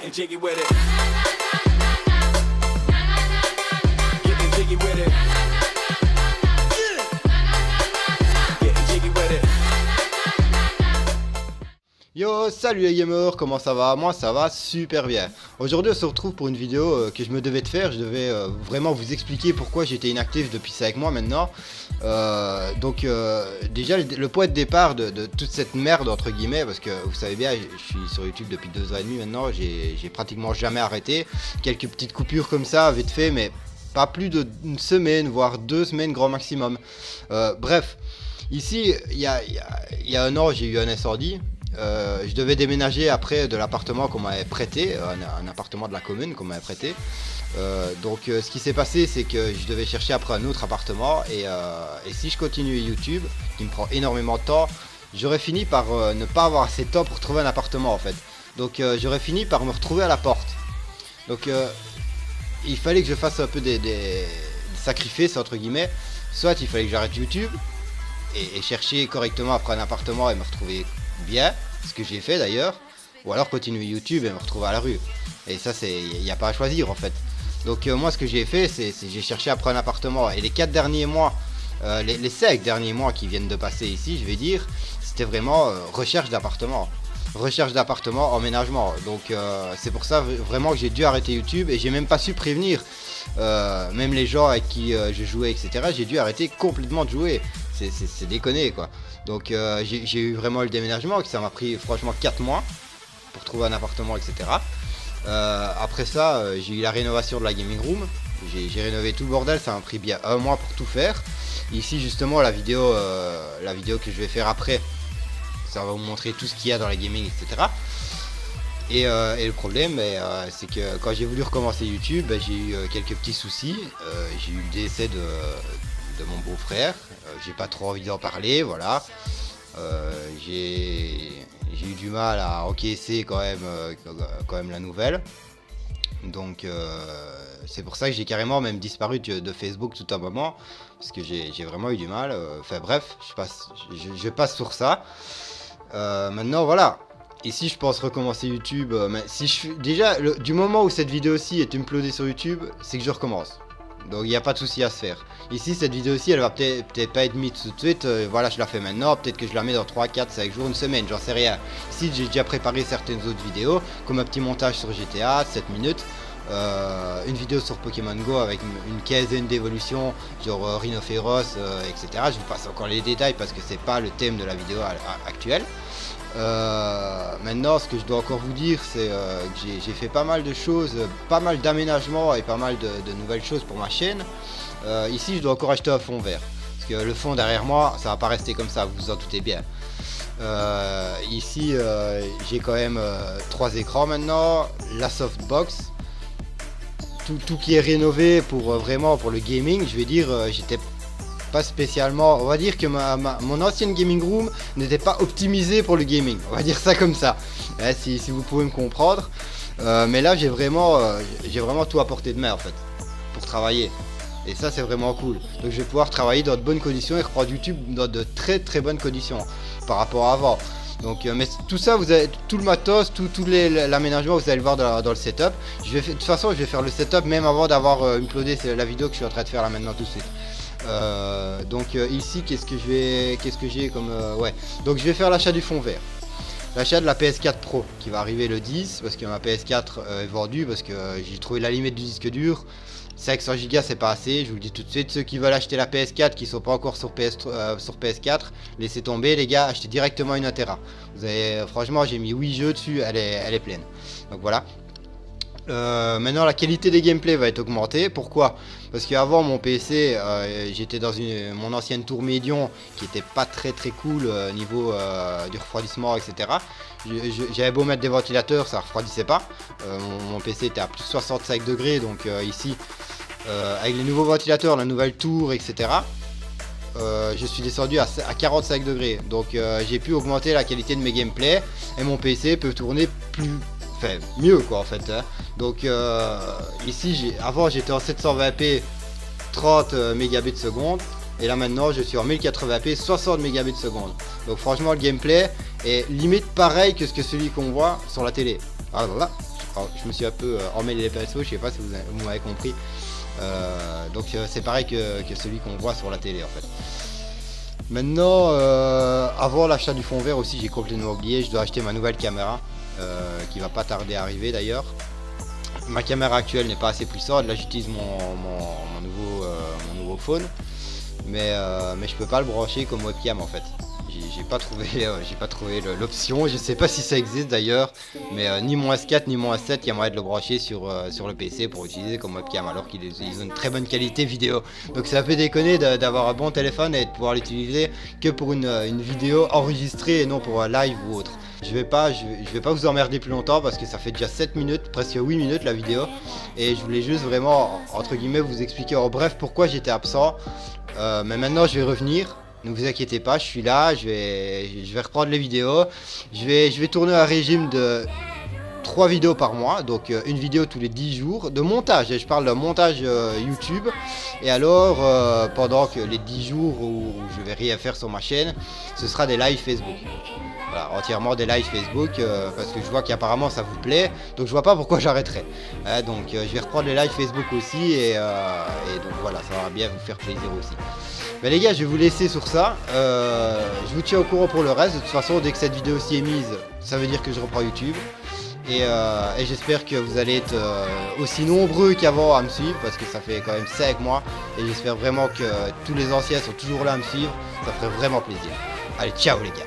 Getting jiggy with it. Getting jiggy with it. Getting jiggy with it. Yo, salut les gamers, comment ça va? Moi ça va super bien. Aujourd'hui on se retrouve pour une vidéo que je me devais de faire. Je devais vraiment vous expliquer pourquoi j'étais inactif depuis 5 mois maintenant. Déjà le point de départ de toute cette merde entre guillemets, parce que vous savez bien, je suis sur YouTube depuis 2 ans et demi maintenant. J'ai pratiquement jamais arrêté. Quelques petites coupures comme ça, vite fait, mais pas plus d'une semaine, voire 2 semaines grand maximum. Bref, ici il y a un an j'ai eu un incendie. Je devais déménager après de l'appartement qu'on m'avait prêté, un appartement de la commune qu'on m'avait prêté. Ce qui s'est passé, c'est que je devais chercher après un autre appartement et si je continue YouTube, qui me prend énormément de temps, j'aurais fini par ne pas avoir assez de temps pour trouver un appartement en fait. Donc j'aurais fini par me retrouver à la porte. Donc il fallait que je fasse un peu des sacrifices entre guillemets. Soit il fallait que j'arrête YouTube et chercher correctement après un appartement et me retrouver bien, ce que j'ai fait d'ailleurs, ou alors continuer YouTube et me retrouver à la rue. Et ça, il n'y a pas à choisir en fait. Donc moi ce que j'ai fait, c'est j'ai cherché après un appartement, et les 4 derniers mois, les 5 derniers mois qui viennent de passer ici, je vais dire, c'était vraiment recherche d'appartement, emménagement. Donc c'est pour ça vraiment que j'ai dû arrêter YouTube, et j'ai même pas su prévenir même les gens avec qui je jouais, etc. J'ai dû arrêter complètement de jouer. C'est déconné quoi. Donc j'ai eu vraiment le déménagement, ça m'a pris franchement 4 mois pour trouver un appartement, etc. Après ça, j'ai eu la rénovation de la gaming room. J'ai rénové tout le bordel, ça m'a pris bien 1 mois pour tout faire. Ici justement la vidéo que je vais faire après, ça va vous montrer tout ce qu'il y a dans la gaming, etc. Et le problème, c'est que quand j'ai voulu recommencer YouTube, j'ai eu quelques petits soucis. J'ai eu le décès de mon beau-frère. J'ai pas trop envie d'en parler, voilà. J'ai eu du mal à encaisser quand même la nouvelle. Donc c'est pour ça que j'ai carrément même disparu de Facebook tout un moment, parce que j'ai vraiment eu du mal. Enfin bref, je passe sur ça. Maintenant voilà. Ici je pense recommencer YouTube, mais si du moment où cette vidéo-ci est uploadée sur YouTube, c'est que je recommence. Donc il n'y a pas de souci à se faire. Ici cette vidéo-ci elle va peut-être pas être mise tout de suite, voilà, je la fais maintenant, peut-être que je la mets dans 3, 4, 5 jours, une semaine, j'en sais rien. Ici j'ai déjà préparé certaines autres vidéos, comme un petit montage sur GTA, 7 minutes, une vidéo sur Pokémon Go avec une quinzaine d'évolutions, genre Rhinophéros, etc. Je vous passe encore les détails parce que c'est pas le thème de la vidéo actuelle. Maintenant ce que je dois encore vous dire, c'est que j'ai fait pas mal de choses, pas mal d'aménagements et pas mal de nouvelles choses pour ma chaîne. Ici je dois encore acheter un fond vert, parce que le fond derrière moi ça va pas rester comme ça, vous vous en doutez bien. Ici j'ai quand même 3 écrans maintenant, la softbox, tout qui est rénové pour vraiment pour le gaming. Je vais dire, j'étais pas spécialement, on va dire que mon ancienne gaming room n'était pas optimisée pour le gaming, on va dire ça comme ça, si vous pouvez me comprendre. Mais là j'ai vraiment tout à portée de main en fait pour travailler, et ça c'est vraiment cool. Donc je vais pouvoir travailler dans de bonnes conditions et reprendre YouTube dans de très très bonnes conditions par rapport à avant. Donc mais tout ça, vous avez tout le matos, tout l'aménagement, vous allez le voir dans le setup. De toute façon je vais faire le setup même avant d'avoir uploadé la vidéo que je suis en train de faire là maintenant tout de suite. Ici qu'est-ce que j'ai comme ouais, donc je vais faire l'achat du fond vert, l'achat de la PS4 Pro qui va arriver le 10, parce que ma PS4 est vendue, parce que j'ai trouvé la limite du disque dur. 500 Go c'est pas assez, je vous le dis tout de suite. Ceux qui veulent acheter la PS4 qui sont pas encore sur PS4, laissez tomber les gars, achetez directement une 1 Tera. Vous avez, franchement j'ai mis 8 jeux dessus, elle est pleine. Donc voilà. Maintenant la qualité des gameplays va être augmentée. Pourquoi? Parce qu'avant mon PC, j'étais dans mon ancienne tour médian qui était pas très cool niveau du refroidissement, etc. J'avais beau mettre des ventilateurs, ça refroidissait pas. Mon PC était à plus de 65 degrés, donc ici avec les nouveaux ventilateurs, la nouvelle tour, etc. Je suis descendu à 45 degrés, donc j'ai pu augmenter la qualité de mes gameplays, et mon PC peut tourner mieux quoi en fait, hein. Donc ici avant j'étais en 720p 30 mégabits seconde, et là maintenant je suis en 1080p 60 mégabits seconde. Donc franchement le gameplay est limite pareil que celui qu'on voit sur la télé. Ah voilà, je me suis un peu emmêlé les pinceaux, je sais pas si vous m'avez compris. Donc c'est pareil que celui qu'on voit sur la télé en fait. Maintenant, avant l'achat du fond vert aussi, j'ai complètement oublié, je dois acheter ma nouvelle caméra, qui va pas tarder à arriver d'ailleurs. Ma caméra actuelle n'est pas assez puissante, là j'utilise mon nouveau phone, mais je peux pas le brancher comme webcam en fait. J'ai pas trouvé l'option, je sais pas si ça existe d'ailleurs, mais ni mon S4 ni mon S7 il y a moyen de le brancher sur le PC pour utiliser comme webcam alors qu'ils ont une très bonne qualité vidéo. Donc c'est un peu déconné d'avoir un bon téléphone et de pouvoir l'utiliser que pour une vidéo enregistrée et non pour un live ou autre. Je vais pas vous emmerder plus longtemps parce que ça fait déjà 7 minutes, presque 8 minutes la vidéo, et je voulais juste vraiment entre guillemets vous expliquer en bref pourquoi j'étais absent. Mais maintenant je vais revenir. Ne vous inquiétez pas, je suis là, je vais reprendre les vidéos. Je vais tourner un régime de 3 vidéos par mois, donc une vidéo tous les 10 jours de montage. Je parle de montage YouTube. Et alors, pendant que les 10 jours où je vais rien faire sur ma chaîne, ce sera des lives Facebook. Voilà, entièrement des lives Facebook, parce que je vois qu'apparemment ça vous plaît, donc je vois pas pourquoi j'arrêterai. Donc je vais reprendre les lives Facebook aussi, et donc voilà, ça va bien vous faire plaisir aussi. Mais les gars, je vais vous laisser sur ça. Je vous tiens au courant pour le reste. De toute façon, dès que cette vidéo ci est mise, ça veut dire que je reprends YouTube. Et j'espère que vous allez être aussi nombreux qu'avant à me suivre, parce que ça fait quand même 5 mois. Et j'espère vraiment que tous les anciens sont toujours là à me suivre. Ça ferait vraiment plaisir. Allez, ciao les gars.